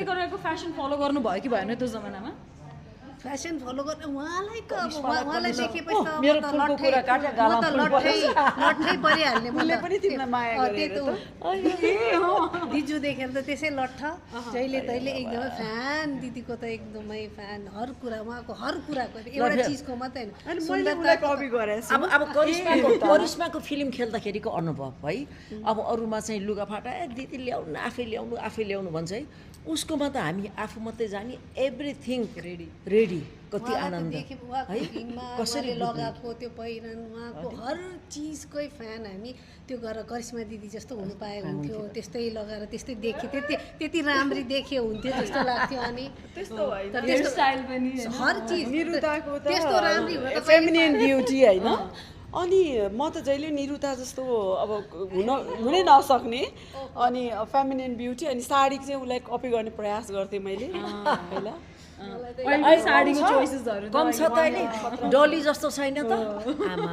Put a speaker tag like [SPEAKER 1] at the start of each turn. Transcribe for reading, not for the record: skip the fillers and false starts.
[SPEAKER 1] त्यसले गरेको fashion follow गर्नु भयो कि भएन त्यो जमानामा
[SPEAKER 2] फ्यासन फलो गर्ने उहाँलाई त अब उहाँलाई देखेपछि त
[SPEAKER 3] मेरो फुलको कुरा काट्या गाला फुल
[SPEAKER 2] लट्ठै परिहाल्ने
[SPEAKER 3] उसले पनि तिमीलाई माया गरेर
[SPEAKER 2] दिजु देखेर त त्यसै लट्ठ जहिले तहिले एकदमै फ्यान दिदीको त एकदमै फ्यान हर कुरा उहाँको हर कुराको एउटा चिजको मात्रै
[SPEAKER 3] अनि मैले उसलाई कपी गरेछु
[SPEAKER 4] अब करिश्माको फिल्म खेल्दाखेरिको अनुभव है अब अरूमा चाहिँ लुगाफाटा दिदी ल्याउनु आफै ल्याउनु भन्छ है उसकोमा त हामी आफू मात्रै जाने एभ्रिथिङ रेडी कति आनन्द है
[SPEAKER 2] कसरी लगाएको त्यो पहिरन उहाँको हर चिजकै फ्यान हामी त्यो गरेर करिश्मा दिदी जस्तो हुनु पाए हुन्थ्यो त्यस्तै लगाएर त्यस्तै देखे त्यति राम्री देखे हुन्थ्यो जस्तो लाग्थ्यो अनि हर चिज त्यस्तो राम्री
[SPEAKER 3] फेमिनिन ब्युटी हैन अनि म त जहिले निरुता जस्तो अब हुनै नसक्ने अनि फेमिनिन ब्युटी अनि साडी चाहिँ उसलाई कपी गर्ने प्रयास गर्थेँ मैले पहिला
[SPEAKER 1] साडीको चोइसेसहरु
[SPEAKER 4] कम छ त अहिले डली जस्तो छैन त आमा